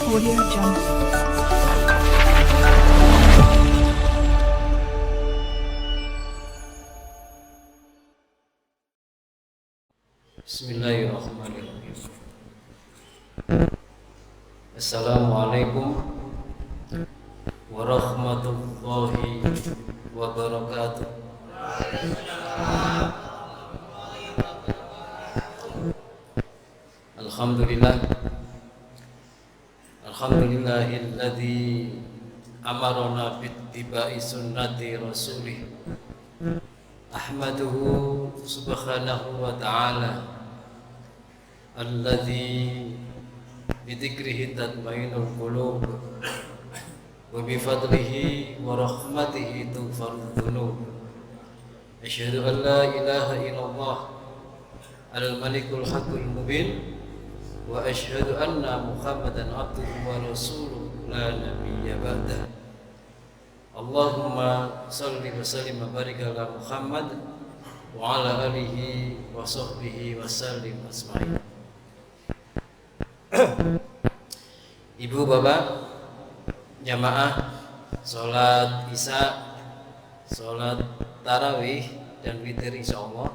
Audio Jungle. Bismillahirrahmanirrahim. Assalamualaikum warahmatullahi wabarakatuh. Alhamdulillahilladzi amarona bittiba'i sunnati rasulih. Ahmaduhu subhanahu wa ta'ala alladzi bidzikrihi tatma'innul qulub wa bifadlihi wa rahmatihi tughfarud dzunub. Asyhadu an la ilaha illallah al-malikul haqqul mubin wa asyhadu anna Muhammadan abduhu wa rasuluhu la nabiyya ba'dah. Allahumma salli wa sallim wa barik ala Muhammad wa ala alihi wa sahbihi wa sallim asma'in. Ibu bapak jamaah sholat isya, sholat tarawih dan witir insyaallah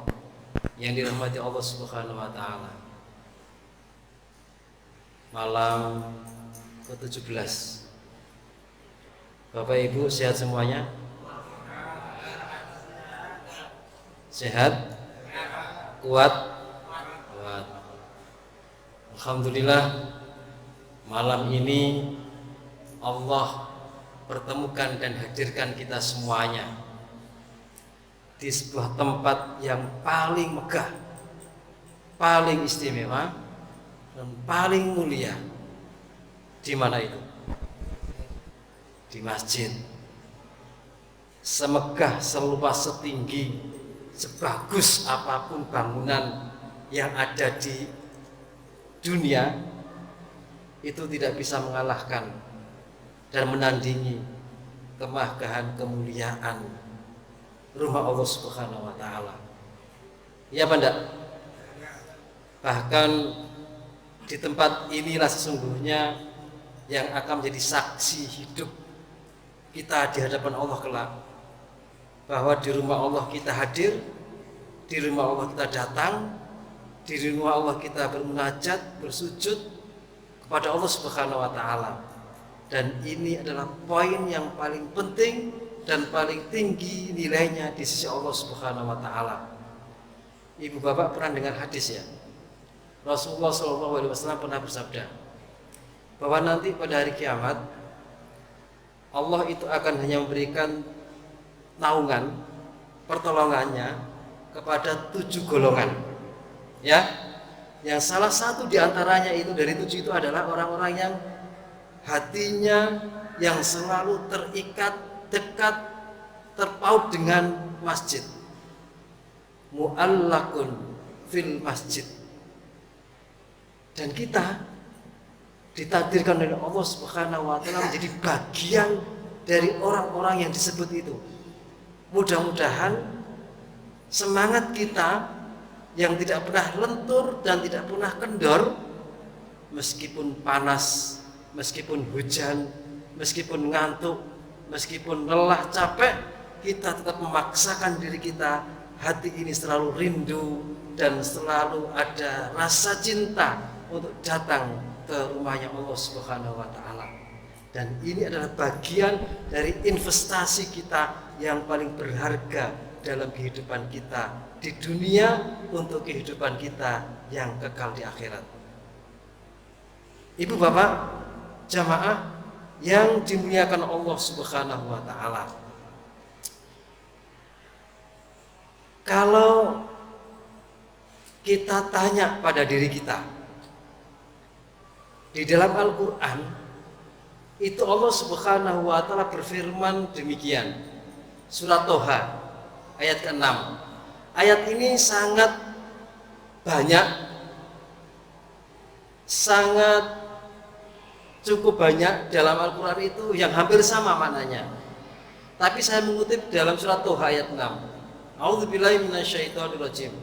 yang dirahmati Allah Subhanahu wa taala. Malam ke-17. Bapak Ibu sehat semuanya? Sehat? Kuat? Kuat. Alhamdulillah malam ini Allah pertemukan dan hadirkan kita semuanya di sebuah tempat yang paling megah, paling istimewa dan paling mulia. Di mana itu? Di masjid. Semegah, seluas, setinggi, sebagus apapun bangunan yang ada di dunia, itu tidak bisa mengalahkan dan menandingi kemegahan, kemuliaan rumah Allah Subhanahu wa taala. Iya apa enggak? Bahkan di tempat inilah sesungguhnya yang akan menjadi saksi hidup kita di hadapan Allah kelak, bahwa di rumah Allah kita hadir, di rumah Allah kita datang, di rumah Allah kita bermunajat, bersujud kepada Allah Subhanahu wa taala. Dan ini adalah poin yang paling penting dan paling tinggi nilainya di sisi Allah Subhanahu wa taala. Ibu bapak pernah dengar hadis ya? Rasulullah SAW pernah bersabda bahwa nanti pada hari kiamat Allah itu akan hanya memberikan naungan, pertolongannya kepada 7 golongan, ya. Yang salah satu diantaranya itu dari 7 itu adalah orang-orang yang hatinya yang selalu terikat, dekat, terpaut dengan masjid. Mu'allakun fil masjid. Dan kita ditakdirkan oleh Allah Subhanahu wa taala menjadi bagian dari orang-orang yang disebut itu. Mudah-mudahan semangat kita yang tidak pernah lentur dan tidak pernah kendor, meskipun panas, meskipun hujan, meskipun ngantuk, meskipun lelah, capek, kita tetap memaksakan diri kita, hati ini selalu rindu dan selalu ada rasa cinta untuk datang ke rumahnya Allah Subhanahu wa taala. Dan ini adalah bagian dari investasi kita yang paling berharga dalam kehidupan kita di dunia untuk kehidupan kita yang kekal di akhirat. Ibu bapak jamaah yang dimuliakan Allah Subhanahu wa taala. Kalau kita tanya pada diri kita, di dalam Al-Quran itu Allah Subhanahu wa ta'ala berfirman demikian. Surat Toha ayat ke-6. Ayat ini sangat banyak, sangat cukup banyak dalam Al-Quran itu yang hampir sama maknanya. Tapi saya mengutip dalam surat Toha ayat 6. A'udzubillahi minasyaitonirrajim.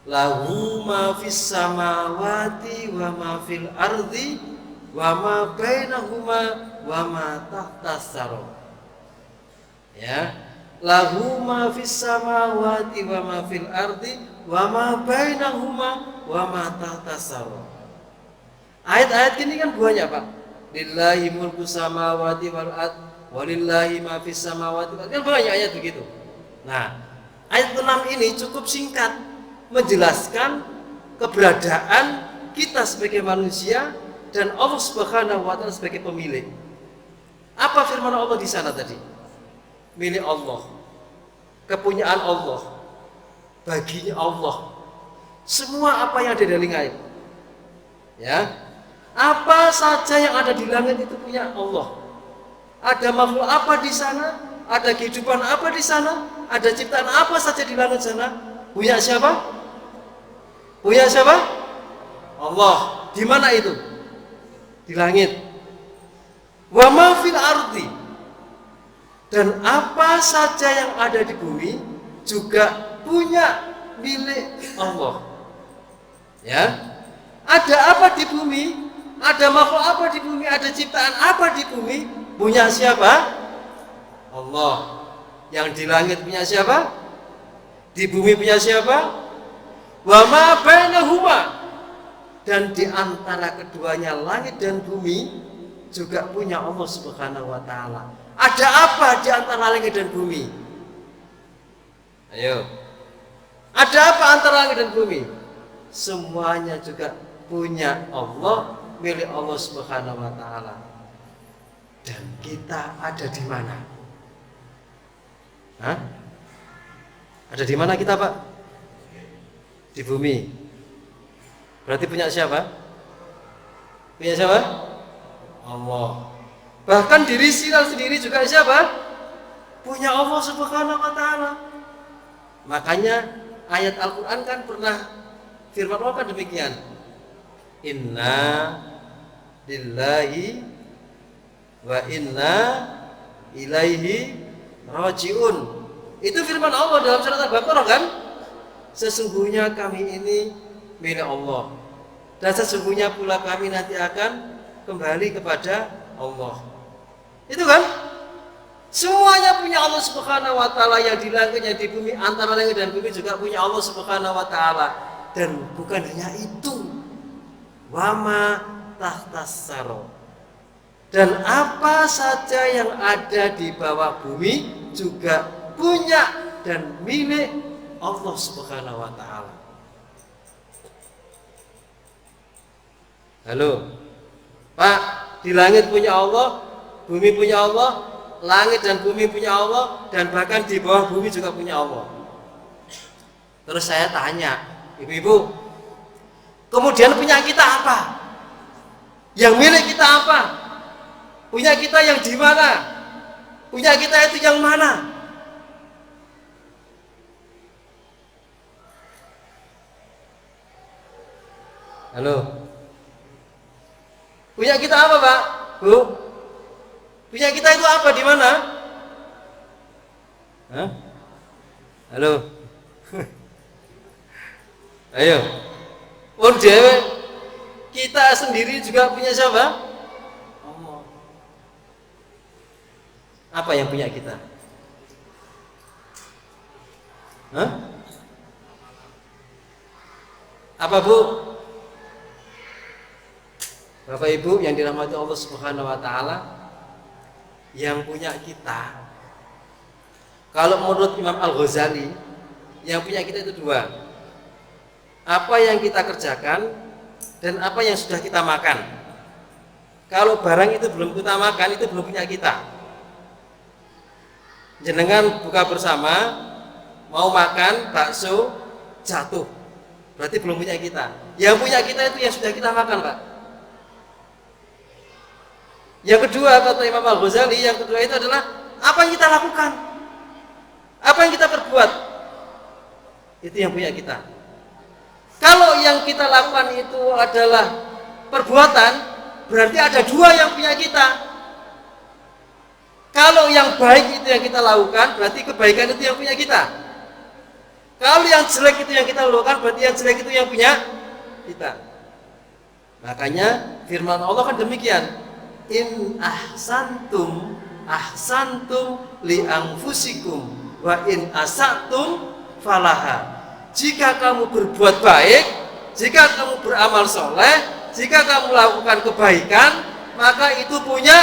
Lahu ma fis samawati wa ma fil ardi wa ma bainahuma wa ma tahtas saro. Ya, lahu ma fis samawati wa ma fil ardi wa ma bainahuma wa ma tahtas saro. Ayat-ayat ini kan banyak, Pak. Lillahi mulku samawati wal ard walillahi ma fis samawati wal ard. Kan banyak ayat begitu. Nah, ayat 6 ini cukup singkat menjelaskan keberadaan kita sebagai manusia dan Allah Subhanahu wa taala sebagai pemilik. Apa firman Allah di sana tadi? Milik Allah, kepunyaan Allah, baginya Allah. Semua apa yang ada di langit, ya, apa saja yang ada di langit itu punya Allah. Ada makhluk apa di sana? Ada kehidupan apa di sana? Ada ciptaan apa saja di langit sana? Punya siapa? Punya siapa? Allah. Di mana itu? Di langit. Wa ma fil ardi. Dan apa saja yang ada di bumi juga punya milik Allah. Ya. Ada apa di bumi? Ada makhluk apa di bumi? Ada ciptaan apa di bumi? Punya siapa? Allah. Yang di langit punya siapa? Di bumi punya siapa? Wa ma bainahuma. Dan di antara keduanya langit dan bumi juga punya Allah Subhanahu wa taala. Ada apa di antara langit dan bumi? Ayo. Ada apa antara langit dan bumi? Semuanya juga punya Allah, milik Allah Subhanahu wa taala. Dan kita ada di mana? Hah? Ada di mana kita, Pak? Di bumi. Berarti punya siapa? Punya siapa? Allah. Bahkan diri sendiri juga siapa? Punya Allah Subhanahu wa taala. Makanya ayat Al-Qur'an kan pernah firman Allah kan demikian. Inna lillahi wa inna ilaihi rajiun. Itu firman Allah dalam surat Al-Baqarah kan? Sesungguhnya kami ini milik Allah. Dan sesungguhnya pula kami nanti akan kembali kepada Allah. Itu kan? Semuanya punya Allah Subhanahu wa taala, yang di langit, yang di bumi, antara langit dan bumi juga punya Allah Subhanahu wa taala. Dan bukan hanya itu. Wama tahtas saro. Dan apa saja yang ada di bawah bumi juga punya dan milik Allah Subhanahu wa taala. Halo. Pak, di langit punya Allah, bumi punya Allah, langit dan bumi punya Allah, dan bahkan di bawah bumi juga punya Allah. Terus saya tanya, ibu-ibu, kemudian punya kita apa? Yang milik kita apa? Punya kita yang di mana? Punya kita itu yang mana? Halo. Punya kita apa, Pak? Bu? Punya kita itu apa? Di mana? Hah? Halo. Ayo. Pun dewe, kita sendiri juga punya siapa? Allah. Apa yang punya kita? Hah? Apa, Bu? Bapak Ibu yang dirahmati Allah Subhanahu wa taala, yang punya kita, kalau menurut Imam Al-Ghazali, yang punya kita itu dua. Apa yang kita kerjakan dan apa yang sudah kita makan. Kalau barang itu belum kita makan, itu belum punya kita. Jenengan buka bersama, mau makan bakso, jatuh, berarti belum punya kita. Yang punya kita itu yang sudah kita makan, Pak. Yang kedua, kata Imam Al-Ghazali, yang kedua itu adalah apa yang kita lakukan, apa yang kita perbuat, itu yang punya kita. Kalau yang kita lakukan itu adalah perbuatan, berarti ada dua yang punya kita. Kalau yang baik itu yang kita lakukan, berarti kebaikan itu yang punya kita. Kalau yang jelek itu yang kita lakukan, berarti yang jelek itu yang punya kita. Makanya firman Allah kan demikian, in ahsantum ahsantum li anfusikum wa in asatum falaha. Jika kamu berbuat baik, jika kamu beramal soleh, jika kamu melakukan kebaikan, maka itu punya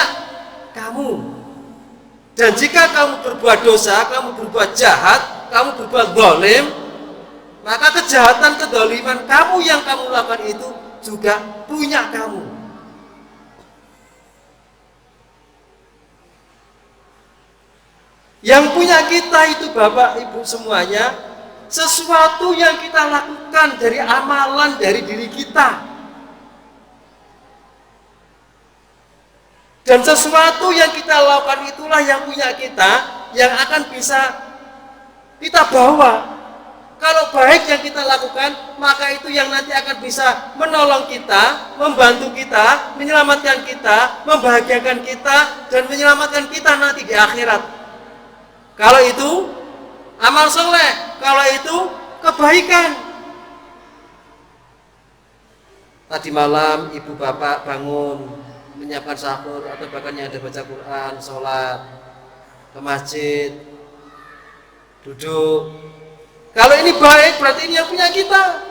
kamu. Dan jika kamu berbuat dosa, kamu berbuat jahat, kamu berbuat zalim, maka kejahatan, kedzaliman kamu yang kamu lakukan itu juga punya kamu. Yang punya kita itu Bapak Ibu semuanya, sesuatu yang kita lakukan dari amalan dari diri kita. Dan sesuatu yang kita lakukan itulah yang punya kita, yang akan bisa kita bawa. Kalau baik yang kita lakukan, maka itu yang nanti akan bisa menolong kita, membantu kita, menyelamatkan kita, membahagiakan kita, dan menyelamatkan kita nanti di akhirat. Kalau itu amal soleh, kalau itu kebaikan. Tadi malam ibu bapak bangun, menyiapkan sahur, atau bahkan yang ada baca Quran, sholat, ke masjid, duduk. Kalau ini baik, berarti ini yang punya kita.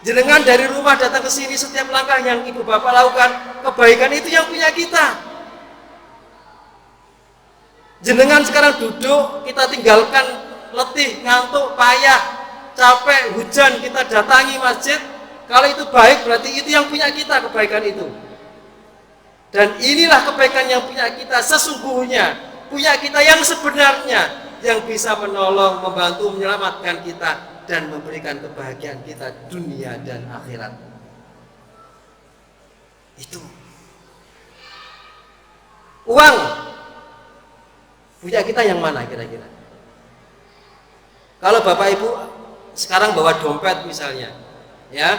Jenengan dari rumah datang ke sini, setiap langkah yang ibu bapak lakukan, kebaikan itu yang punya kita. Jenengan sekarang duduk, kita tinggalkan letih, ngantuk, payah, capek, hujan, kita datangi masjid. Kalau itu baik, berarti itu yang punya kita, kebaikan itu. Dan inilah kebaikan yang punya kita sesungguhnya, punya kita yang sebenarnya, yang bisa menolong, membantu, menyelamatkan kita, dan memberikan kebahagiaan kita dunia dan akhirat. Itu uang punya kita yang mana kira-kira? Kalau Bapak Ibu sekarang bawa dompet misalnya, ya,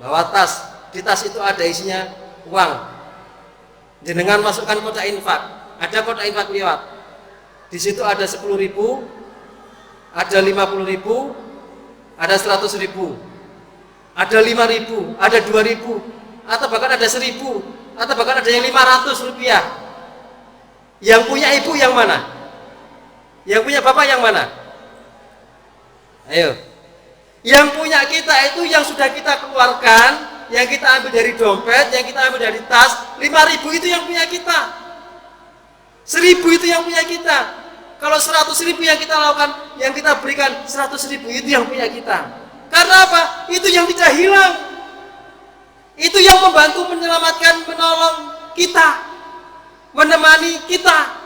bawa tas, di tas itu ada isinya uang. Jenengan masukkan kotak infak, ada kotak infak lewat. Di situ ada 10.000, ada 50.000, ada 100.000, ada 5.000, ada 2.000, atau bahkan ada 1.000, atau bahkan ada yang 500 rupiah. Yang punya ibu yang mana? Yang punya bapak yang mana? Ayo. Yang punya kita itu yang sudah kita keluarkan, yang kita ambil dari dompet, yang kita ambil dari tas. 5.000 itu yang punya kita. 1.000 itu yang punya kita. Kalau 100.000 yang kita lakukan, yang kita berikan 100.000 itu yang punya kita. Karena apa? Itu yang tidak hilang. Itu yang membantu, menyelamatkan, menolong kita, menemani kita.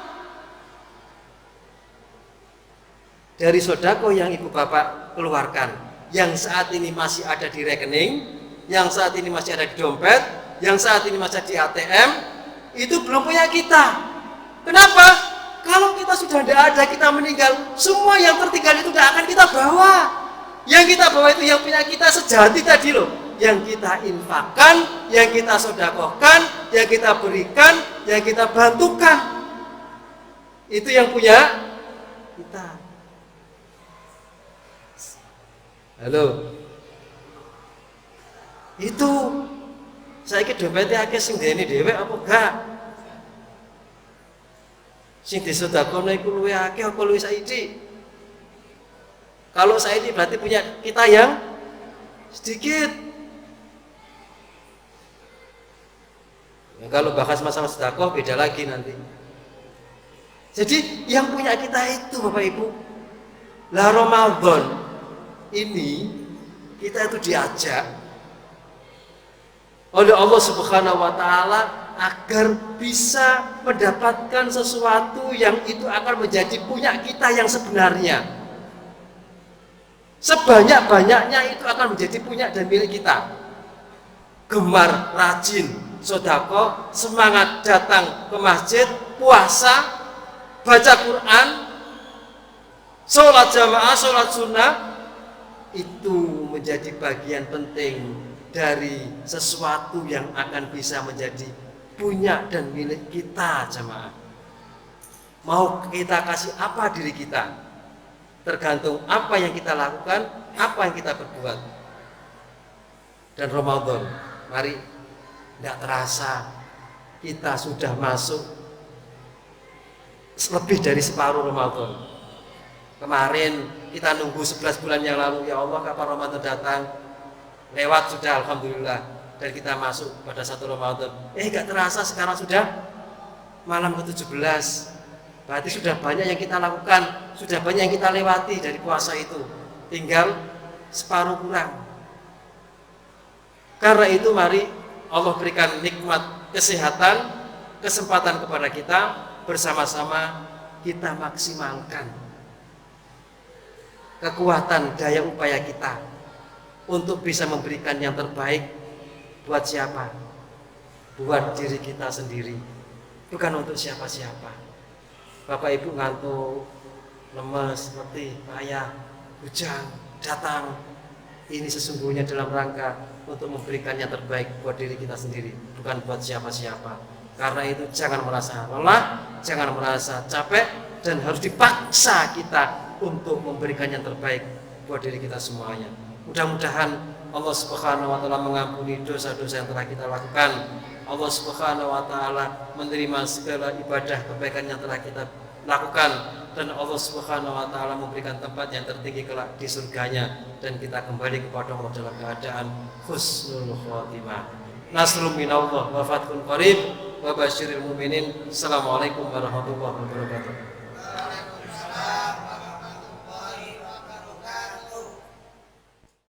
Dari sedekah yang ibu bapak keluarkan, yang saat ini masih ada di rekening, yang saat ini masih ada di dompet, yang saat ini masih di ATM, itu belum punya kita. Kenapa? Kalau kita sudah tidak ada, kita meninggal, semua yang tertinggal itu tidak akan kita bawa. Yang kita bawa itu yang punya kita sejati tadi loh, yang kita infakkan, yang kita sedekahkan, yang kita berikan, yang kita bantukan. Itu yang punya kita. Halo. Itu saiki dompetnya akeh sing dene dhewe apa enggak? Sing disedekahno iku luwih akeh apa luwih saiki? Kalau saiki berarti punya kita yang sedikit. Ya, kalau bahas masalah sedekah beda lagi nanti. Jadi yang punya kita itu Bapak Ibu, lah Ramadan ini kita itu diajak oleh Allah Subhanahu wa taala agar bisa mendapatkan sesuatu yang itu akan menjadi punya kita yang sebenarnya. Sebanyak-banyaknya itu akan menjadi punya dan milik kita. Gemar, rajin, sedekah, semangat datang ke masjid, puasa, baca Quran, sholat jamaah, sholat sunnah, itu menjadi bagian penting dari sesuatu yang akan bisa menjadi punya dan milik kita jamaah. Mau kita kasih apa diri kita, tergantung apa yang kita lakukan, apa yang kita perbuat. Dan Ramadan, mari Tidak terasa kita sudah masuk lebih dari separuh Ramadan. Kemarin kita nunggu 11 bulan yang lalu, ya Allah kapan Ramadan datang? Lewat sudah alhamdulillah, dan kita masuk pada 1 Ramadan. Gak terasa sekarang sudah malam ke-17. Berarti sudah banyak yang kita lakukan, sudah banyak yang kita lewati dari puasa itu. Tinggal separuh kurang. Karena itu mari Allah berikan nikmat kesehatan, kesempatan kepada kita, bersama-sama kita maksimalkan kekuatan daya upaya kita untuk bisa memberikan yang terbaik. Buat siapa? Buat diri kita sendiri, bukan untuk siapa-siapa. Bapak Ibu ngantuk, lemes, letih, payah, bujang, datang, ini sesungguhnya dalam rangka untuk memberikan yang terbaik buat diri kita sendiri, bukan buat siapa-siapa. Karena itu jangan merasa lelah, jangan merasa capek, dan harus dipaksa kita untuk memberikan yang terbaik buat diri kita semuanya. Mudah-mudahan Allah Subhanahu wa taala mengampuni dosa-dosa yang telah kita lakukan. Allah Subhanahu wa taala menerima segala ibadah kebaikan yang telah kita lakukan, dan Allah Subhanahu wa taala memberikan tempat yang tertinggi kelak di surganya, dan kita kembali kepada Allah dalam keadaan husnul khotimah. Nasrun minallah wa fathun qarib wa basyiril mu'minin. Assalamualaikum warahmatullahi wabarakatuh.